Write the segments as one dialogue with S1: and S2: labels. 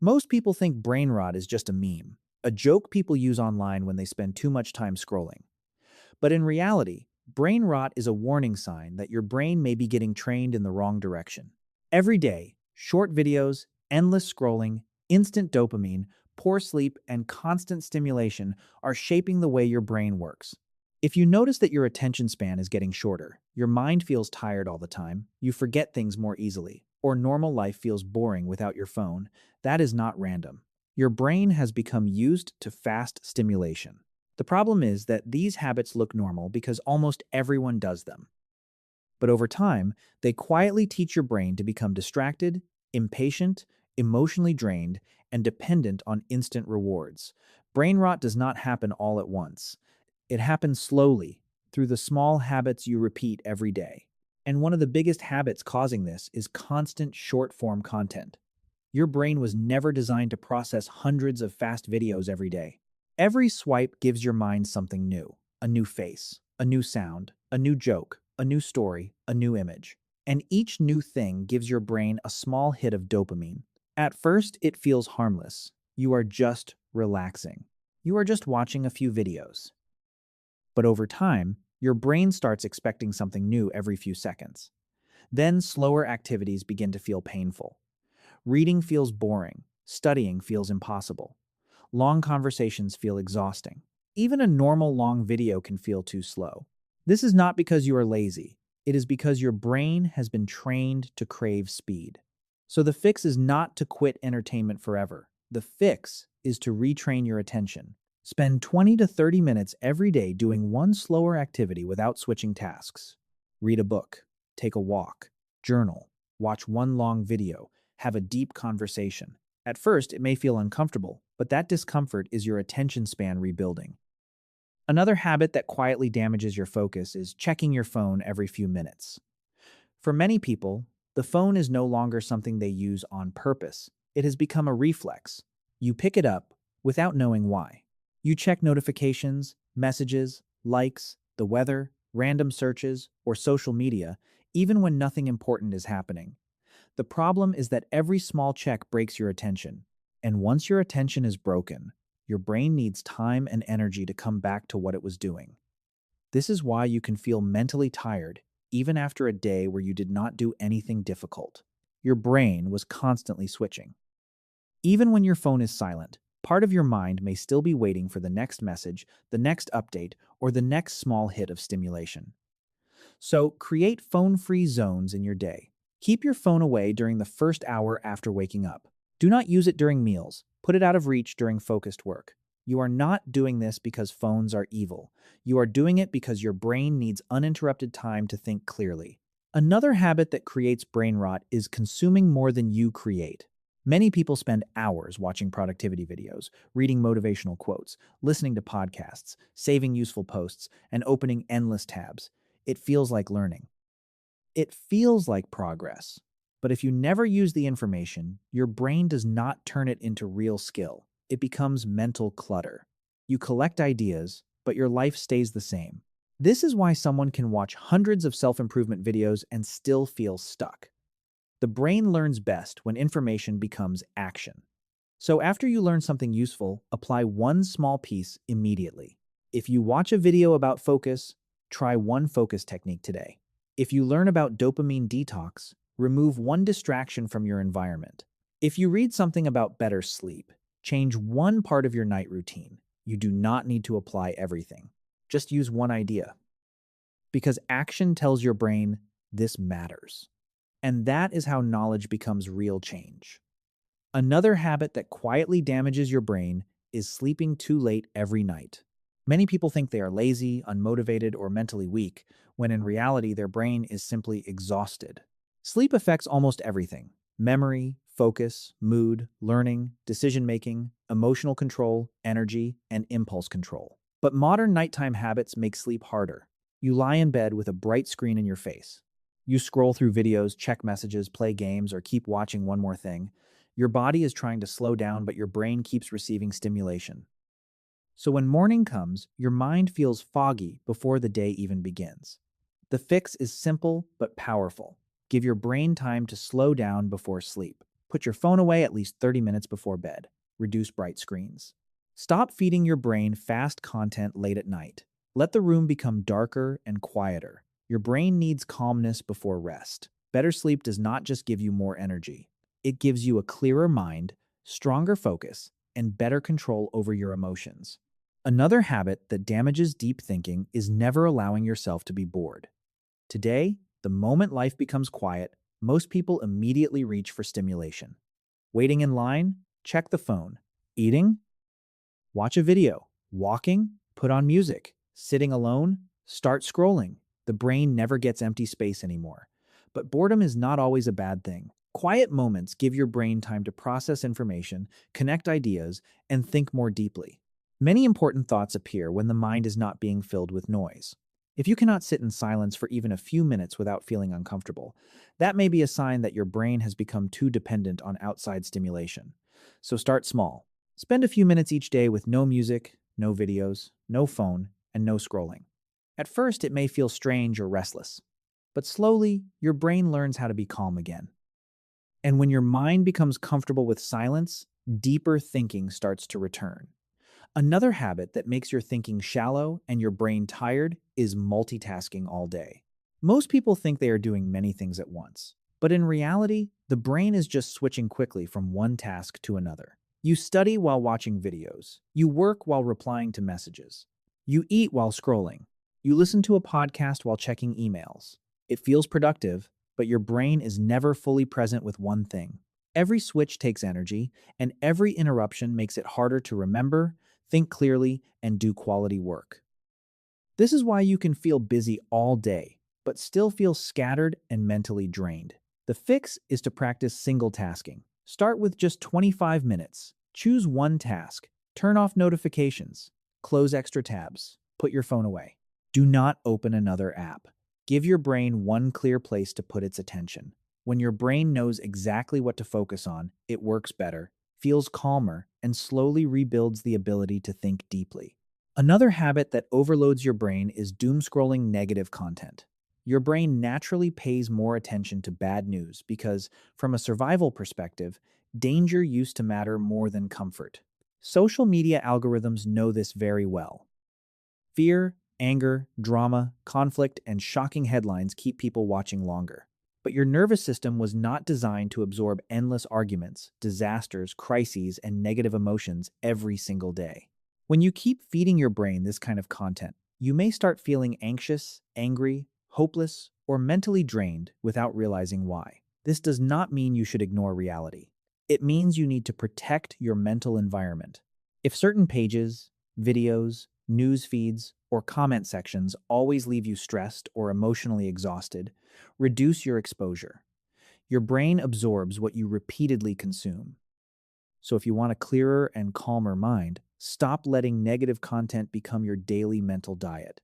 S1: Most people think brain rot is just a meme, a joke people use online when they spend too much time scrolling. But in reality, brain rot is a warning sign that your brain may be getting trained in the wrong direction. Every day, short videos, endless scrolling, instant dopamine, poor sleep, and constant stimulation are shaping the way your brain works. If you notice that your attention span is getting shorter, your mind feels tired all the time, you forget things more easily, or normal life feels boring without your phone, that is not random. Your brain has become used to fast stimulation. The problem is that these habits look normal because almost everyone does them. But over time, they quietly teach your brain to become distracted, impatient, emotionally drained, and dependent on instant rewards. Brain rot does not happen all at once. It happens slowly, through the small habits you repeat every day. And one of the biggest habits causing this is constant short-form content. Your brain was never designed to process hundreds of fast videos every day. Every swipe gives your mind something new, a new face, a new sound, a new joke, a new story, a new image. And each new thing gives your brain a small hit of dopamine. At first, it feels harmless. You are just relaxing. You are just watching a few videos. But over time, your brain starts expecting something new every few seconds. Then slower activities begin to feel painful. Reading feels boring. Studying feels impossible. Long conversations feel exhausting. Even a normal long video can feel too slow. This is not because you are lazy. It is because your brain has been trained to crave speed. So the fix is not to quit entertainment forever. The fix is to retrain your attention. Spend 20 to 30 minutes every day doing one slower activity without switching tasks. Read a book, take a walk, journal, watch one long video, have a deep conversation. At first, it may feel uncomfortable, but that discomfort is your attention span rebuilding. Another habit that quietly damages your focus is checking your phone every few minutes. For many people, the phone is no longer something they use on purpose. It has become a reflex. You pick it up without knowing why. You check notifications, messages, likes, the weather, random searches, or social media, even when nothing important is happening. The problem is that every small check breaks your attention, and once your attention is broken, your brain needs time and energy to come back to what it was doing. This is why you can feel mentally tired even after a day where you did not do anything difficult. Your brain was constantly switching. Even when your phone is silent, part of your mind may still be waiting for the next message, the next update, or the next small hit of stimulation. So create phone-free zones in your day. Keep your phone away during the first hour after waking up. Do not use it during meals. Put it out of reach during focused work. You are not doing this because phones are evil. You are doing it because your brain needs uninterrupted time to think clearly. Another habit that creates brain rot is consuming more than you create. Many people spend hours watching productivity videos, reading motivational quotes, listening to podcasts, saving useful posts, and opening endless tabs. It feels like learning. It feels like progress. But if you never use the information, your brain does not turn it into real skill. It becomes mental clutter. You collect ideas, but your life stays the same. This is why someone can watch hundreds of self-improvement videos and still feel stuck. The brain learns best when information becomes action. So after you learn something useful, apply one small piece immediately. If you watch a video about focus, try one focus technique today. If you learn about dopamine detox, remove one distraction from your environment. If you read something about better sleep, change one part of your night routine. You do not need to apply everything. Just use one idea. Because action tells your brain, this matters. And that is how knowledge becomes real change. Another habit that quietly damages your brain is sleeping too late every night. Many people think they are lazy, unmotivated, or mentally weak, when in reality their brain is simply exhausted. Sleep affects almost everything: memory, focus, mood, learning, decision-making, emotional control, energy, and impulse control. But modern nighttime habits make sleep harder. You lie in bed with a bright screen in your face. You scroll through videos, check messages, play games, or keep watching one more thing. Your body is trying to slow down, but your brain keeps receiving stimulation. So when morning comes, your mind feels foggy before the day even begins. The fix is simple but powerful. Give your brain time to slow down before sleep. Put your phone away at least 30 minutes before bed. Reduce bright screens. Stop feeding your brain fast content late at night. Let the room become darker and quieter. Your brain needs calmness before rest. Better sleep does not just give you more energy. It gives you a clearer mind, stronger focus, and better control over your emotions. Another habit that damages deep thinking is never allowing yourself to be bored. Today, the moment life becomes quiet, most people immediately reach for stimulation. Waiting in line? Check the phone. Eating? Watch a video. Walking? Put on music. Sitting alone? Start scrolling. The brain never gets empty space anymore. But boredom is not always a bad thing. Quiet moments give your brain time to process information, connect ideas, and think more deeply. Many important thoughts appear when the mind is not being filled with noise. If you cannot sit in silence for even a few minutes without feeling uncomfortable, that may be a sign that your brain has become too dependent on outside stimulation. So start small. Spend a few minutes each day with no music, no videos, no phone, and no scrolling. At first, it may feel strange or restless, but slowly, your brain learns how to be calm again. And when your mind becomes comfortable with silence, deeper thinking starts to return. Another habit that makes your thinking shallow and your brain tired is multitasking all day. Most people think they are doing many things at once, but in reality, the brain is just switching quickly from one task to another. You study while watching videos. You work while replying to messages. You eat while scrolling. You listen to a podcast while checking emails. It feels productive, but your brain is never fully present with one thing. Every switch takes energy, and every interruption makes it harder to remember, think clearly, and do quality work. This is why you can feel busy all day, but still feel scattered and mentally drained. The fix is to practice single tasking. Start with just 25 minutes. Choose one task. Turn off notifications. Close extra tabs. Put your phone away. Do not open another app. Give your brain one clear place to put its attention. When your brain knows exactly what to focus on, it works better, feels calmer, and slowly rebuilds the ability to think deeply. Another habit that overloads your brain is doomscrolling negative content. Your brain naturally pays more attention to bad news because, from a survival perspective, danger used to matter more than comfort. Social media algorithms know this very well. Fear, anger, drama, conflict, and shocking headlines keep people watching longer. But your nervous system was not designed to absorb endless arguments, disasters, crises, and negative emotions every single day. When you keep feeding your brain this kind of content, you may start feeling anxious, angry, hopeless, or mentally drained without realizing why. This does not mean you should ignore reality. It means you need to protect your mental environment. If certain pages, videos, news feeds, or comment sections always leave you stressed or emotionally exhausted, reduce your exposure. Your brain absorbs what you repeatedly consume. So if you want a clearer and calmer mind, stop letting negative content become your daily mental diet.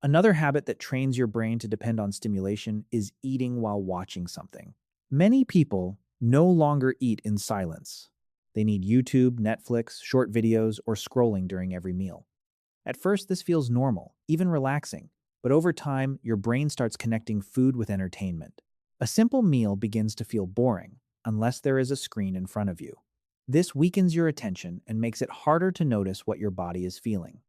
S1: Another habit that trains your brain to depend on stimulation is eating while watching something. Many people no longer eat in silence. They need YouTube, Netflix, short videos, or scrolling during every meal. At first, this feels normal, even relaxing, but over time, your brain starts connecting food with entertainment. A simple meal begins to feel boring unless there is a screen in front of you. This weakens your attention and makes it harder to notice what your body is feeling.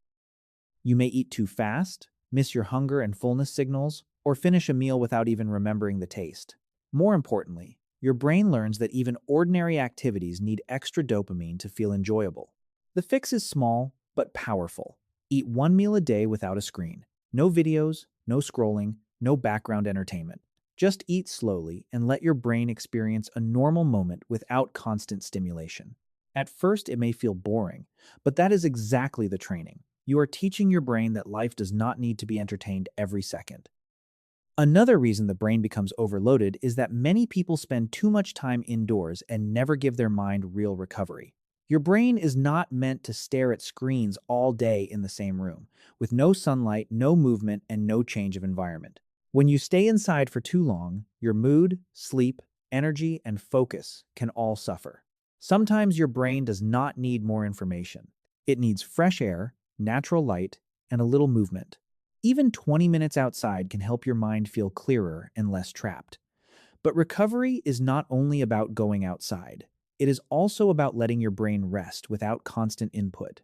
S1: You may eat too fast, miss your hunger and fullness signals, or finish a meal without even remembering the taste. More importantly, your brain learns that even ordinary activities need extra dopamine to feel enjoyable. The fix is small, but powerful. Eat one meal a day without a screen. No videos, no scrolling, no background entertainment. Just eat slowly and let your brain experience a normal moment without constant stimulation. At first, it may feel boring, but that is exactly the training. You are teaching your brain that life does not need to be entertained every second. Another reason the brain becomes overloaded is that many people spend too much time indoors and never give their mind real recovery. Your brain is not meant to stare at screens all day in the same room, with no sunlight, no movement, and no change of environment. When you stay inside for too long, your mood, sleep, energy, and focus can all suffer. Sometimes your brain does not need more information. It needs fresh air, natural light, and a little movement. Even 20 minutes outside can help your mind feel clearer and less trapped. But recovery is not only about going outside. It is also about letting your brain rest without constant input.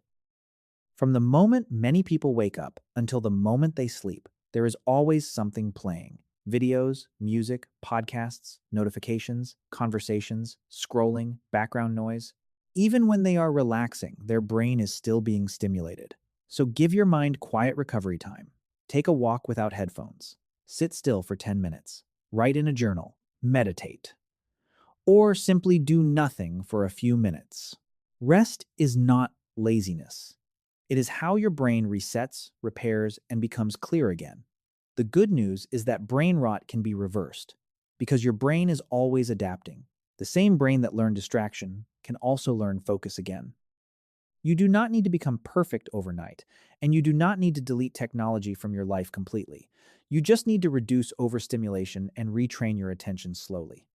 S1: From the moment many people wake up until the moment they sleep, there is always something playing. Videos, music, podcasts, notifications, conversations, scrolling, background noise. Even when they are relaxing, their brain is still being stimulated. So give your mind quiet recovery time. Take a walk without headphones. Sit still for 10 minutes. Write in a journal. Meditate. Or simply do nothing for a few minutes. Rest is not laziness. It is how your brain resets, repairs, and becomes clear again. The good news is that brain rot can be reversed because your brain is always adapting. The same brain that learned distraction can also learn focus again. You do not need to become perfect overnight, and you do not need to delete technology from your life completely. You just need to reduce overstimulation and retrain your attention slowly.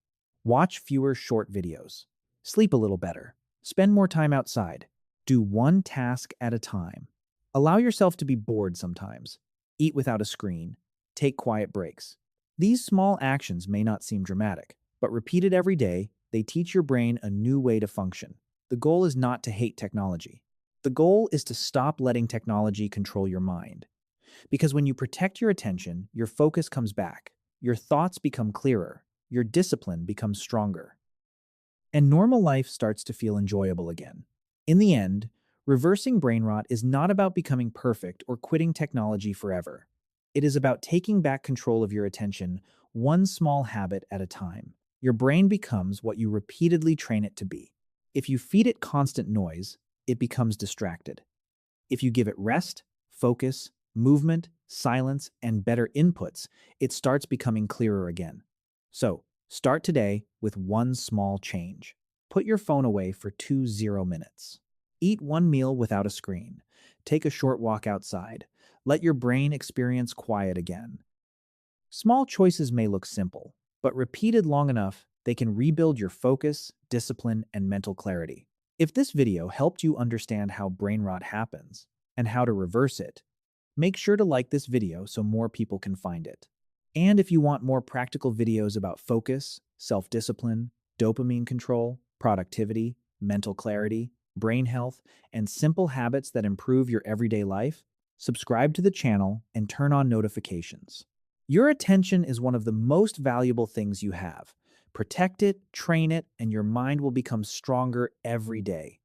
S1: Watch fewer short videos. Sleep a little better. Spend more time outside. Do one task at a time. Allow yourself to be bored sometimes. Eat without a screen. Take quiet breaks. These small actions may not seem dramatic, but repeated every day, they teach your brain a new way to function. The goal is not to hate technology. The goal is to stop letting technology control your mind. Because when you protect your attention, your focus comes back, your thoughts become clearer, your discipline becomes stronger, and normal life starts to feel enjoyable again. In the end, reversing brain rot is not about becoming perfect or quitting technology forever. It is about taking back control of your attention one small habit at a time. Your brain becomes what you repeatedly train it to be. If you feed it constant noise, it becomes distracted. If you give it rest, focus, movement, silence, and better inputs, it starts becoming clearer again. So, start today with one small change. Put your phone away for 2 minutes. Eat one meal without a screen. Take a short walk outside. Let your brain experience quiet again. Small choices may look simple, but repeated long enough, they can rebuild your focus, discipline, and mental clarity. If this video helped you understand how brain rot happens and how to reverse it, make sure to like this video so more people can find it. And if you want more practical videos about focus, self-discipline, dopamine control, productivity, mental clarity, brain health, and simple habits that improve your everyday life, subscribe to the channel and turn on notifications. Your attention is one of the most valuable things you have. Protect it, train it, and your mind will become stronger every day.